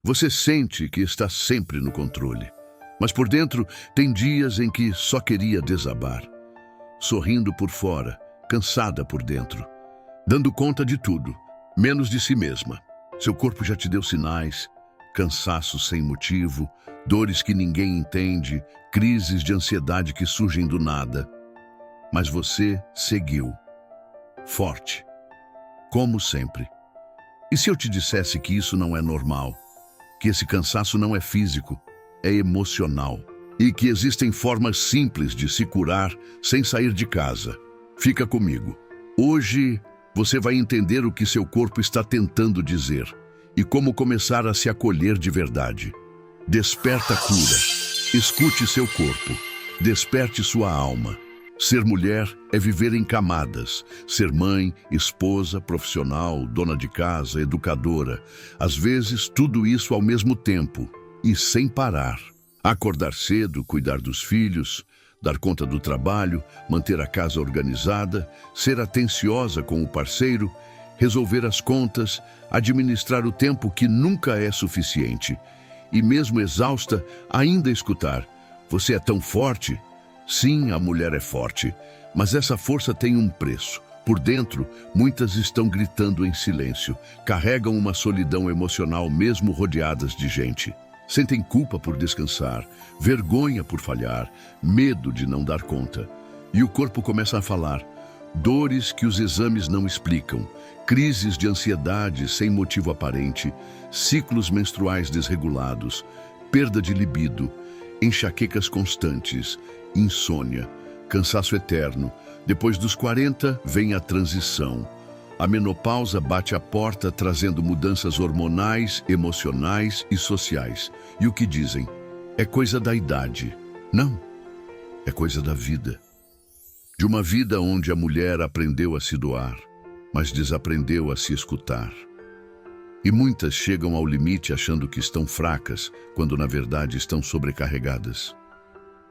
Você sente que está sempre no controle, mas por dentro tem dias em que só queria desabar. Sorrindo por fora, cansada por dentro, dando conta de tudo, menos de si mesma. Seu corpo já te deu sinais, cansaço sem motivo, dores que ninguém entende, crises de ansiedade que surgem do nada. Mas você seguiu, forte, como sempre. E se eu te dissesse que isso não é normal? Que esse cansaço não é físico, é emocional. E que existem formas simples de se curar sem sair de casa. Fica comigo. Hoje você vai entender o que seu corpo está tentando dizer e como começar a se acolher de verdade. Desperta a cura. Escute seu corpo. Desperte sua alma. Ser mulher é viver em camadas. Ser mãe, esposa, profissional, dona de casa, educadora. Às vezes, tudo isso ao mesmo tempo e sem parar. Acordar cedo, cuidar dos filhos, dar conta do trabalho, manter a casa organizada, ser atenciosa com o parceiro, resolver as contas, administrar o tempo que nunca é suficiente. E mesmo exausta, ainda escutar: "Você é tão forte." Sim, a mulher é forte, mas essa força tem um preço. Por dentro, muitas estão gritando em silêncio, carregam uma solidão emocional mesmo rodeadas de gente. Sentem culpa por descansar, vergonha por falhar, medo de não dar conta. E o corpo começa a falar. Dores que os exames não explicam, crises de ansiedade sem motivo aparente, ciclos menstruais desregulados, perda de libido, enxaquecas constantes, insônia, cansaço eterno. Depois dos 40, vem a transição. A menopausa bate à porta, trazendo mudanças hormonais, emocionais e sociais. E o que dizem? É coisa da idade. Não, é coisa da vida. De uma vida onde a mulher aprendeu a se doar, mas desaprendeu a se escutar. E muitas chegam ao limite achando que estão fracas, quando na verdade estão sobrecarregadas.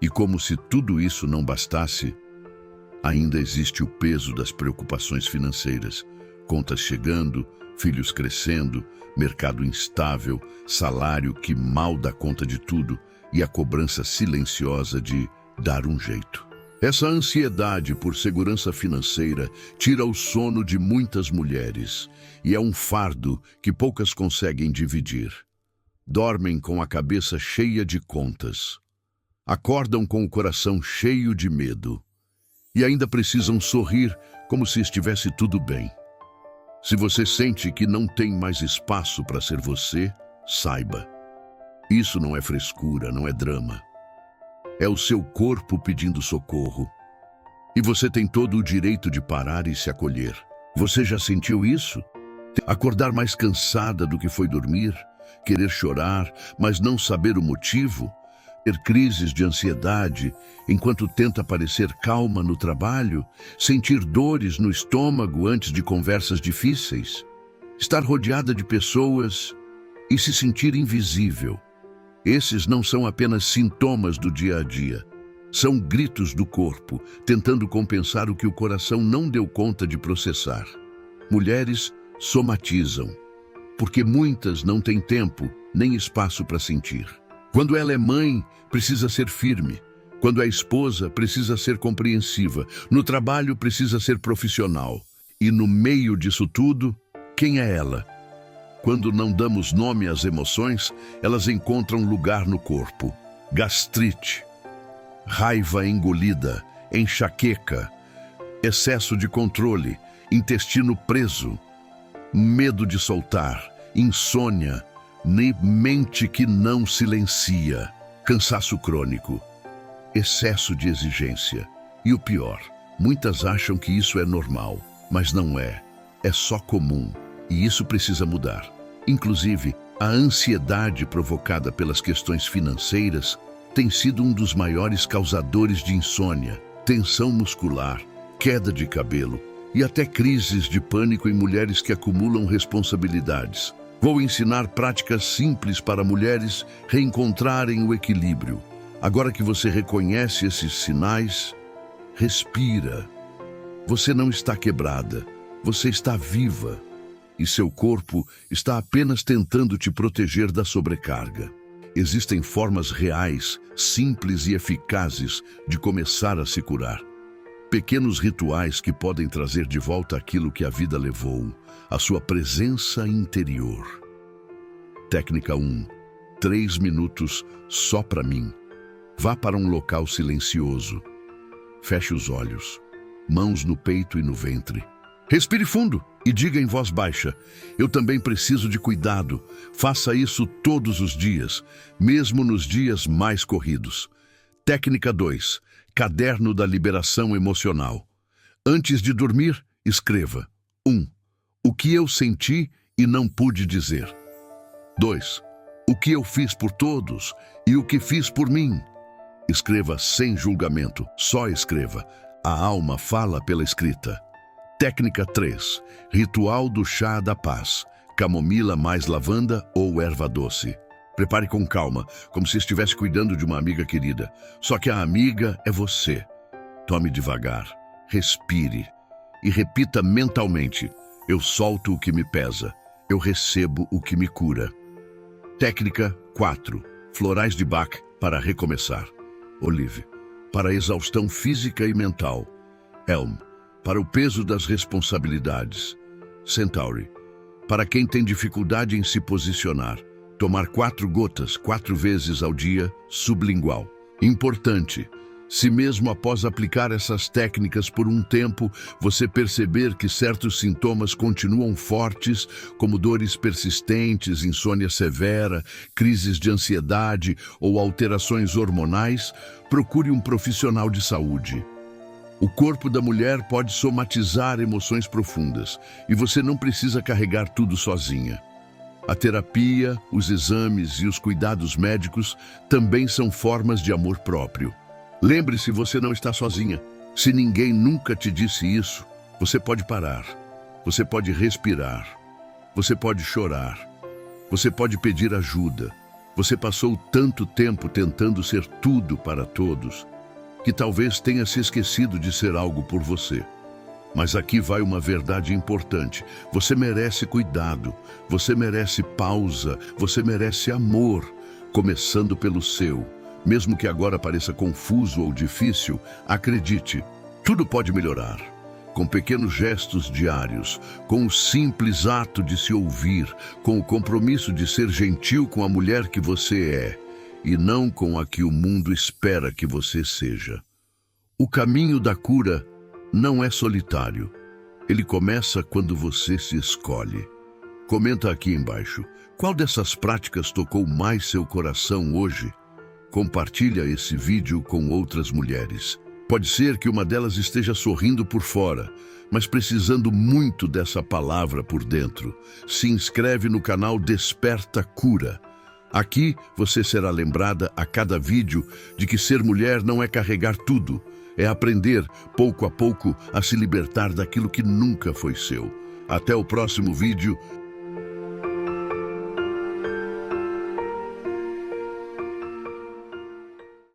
E como se tudo isso não bastasse, ainda existe o peso das preocupações financeiras, contas chegando, filhos crescendo, mercado instável, salário que mal dá conta de tudo e a cobrança silenciosa de dar um jeito. Essa ansiedade por segurança financeira tira o sono de muitas mulheres e é um fardo que poucas conseguem dividir. Dormem com a cabeça cheia de contas. Acordam com o coração cheio de medo e ainda precisam sorrir como se estivesse tudo bem. Se você sente que não tem mais espaço para ser você, saiba. Isso não é frescura, não é drama. É o seu corpo pedindo socorro. E você tem todo o direito de parar e se acolher. Você já sentiu isso? Acordar mais cansada do que foi dormir? Querer chorar, mas não saber o motivo? Ter crises de ansiedade enquanto tenta parecer calma no trabalho, sentir dores no estômago antes de conversas difíceis, estar rodeada de pessoas e se sentir invisível. Esses não são apenas sintomas do dia a dia, são gritos do corpo, tentando compensar o que o coração não deu conta de processar. Mulheres somatizam, porque muitas não têm tempo nem espaço para sentir. Quando ela é mãe, precisa ser firme. Quando é esposa, precisa ser compreensiva. No trabalho, precisa ser profissional. E no meio disso tudo, quem é ela? Quando não damos nome às emoções, elas encontram lugar no corpo. Gastrite, raiva engolida, enxaqueca, excesso de controle, intestino preso, medo de soltar, insônia, mente que não silencia, cansaço crônico, excesso de exigência. E o pior, muitas acham que isso é normal, mas não é. É só comum, e isso precisa mudar. Inclusive, a ansiedade provocada pelas questões financeiras tem sido um dos maiores causadores de insônia, tensão muscular, queda de cabelo e até crises de pânico em mulheres que acumulam responsabilidades. Vou ensinar práticas simples para mulheres reencontrarem o equilíbrio. Agora que você reconhece esses sinais, respira. Você não está quebrada, você está viva. e seu corpo está apenas tentando te proteger da sobrecarga. Existem formas reais, simples e eficazes de começar a se curar. Pequenos rituais que podem trazer de volta aquilo que a vida levou, a sua presença interior. Técnica 1. 3 minutos só para mim. Vá para um local silencioso. Feche os olhos, mãos no peito e no ventre. Respire fundo e diga em voz baixa: eu também preciso de cuidado. Faça isso todos os dias, mesmo nos dias mais corridos. Técnica 2. Caderno da liberação emocional. Antes de dormir, escreva: 1. O que eu senti e não pude dizer. 2. O que eu fiz por todos e o que fiz por mim. Escreva sem julgamento, só escreva. A alma fala pela escrita. Técnica 3. Ritual do chá da paz. Camomila mais lavanda ou erva doce. Prepare com calma, como se estivesse cuidando de uma amiga querida. Só que a amiga é você. Tome devagar, respire e repita mentalmente: eu solto o que me pesa, eu recebo o que me cura. Técnica 4. Florais de Bach para recomeçar. Olive, para a exaustão física e mental. Elm, para o peso das responsabilidades. Centauri, para quem tem dificuldade em se posicionar. Tomar 4 gotas 4 vezes ao dia, sublingual. Importante: se mesmo após aplicar essas técnicas por um tempo, você perceber que certos sintomas continuam fortes, como dores persistentes, insônia severa, crises de ansiedade ou alterações hormonais, procure um profissional de saúde. O corpo da mulher pode somatizar emoções profundas e você não precisa carregar tudo sozinha. A terapia, os exames e os cuidados médicos também são formas de amor próprio. Lembre-se, você não está sozinha. Se ninguém nunca te disse isso, você pode parar. Você pode respirar. Você pode chorar. Você pode pedir ajuda. Você passou tanto tempo tentando ser tudo para todos, que talvez tenha se esquecido de ser algo por você. Mas aqui vai uma verdade importante. Você merece cuidado, você merece pausa, você merece amor, começando pelo seu. Mesmo que agora pareça confuso ou difícil, acredite, tudo pode melhorar. Com pequenos gestos diários, com o simples ato de se ouvir, com o compromisso de ser gentil com a mulher que você é, e não com a que o mundo espera que você seja. O caminho da cura não é solitário. Ele começa quando você se escolhe. Comenta aqui embaixo: qual dessas práticas tocou mais seu coração hoje? Compartilha esse vídeo com outras mulheres. Pode ser que uma delas esteja sorrindo por fora, mas precisando muito dessa palavra por dentro. Se inscreve no canal Desperta Cura. Aqui você será lembrada a cada vídeo de que ser mulher não é carregar tudo, é aprender, pouco a pouco, a se libertar daquilo que nunca foi seu. Até o próximo vídeo.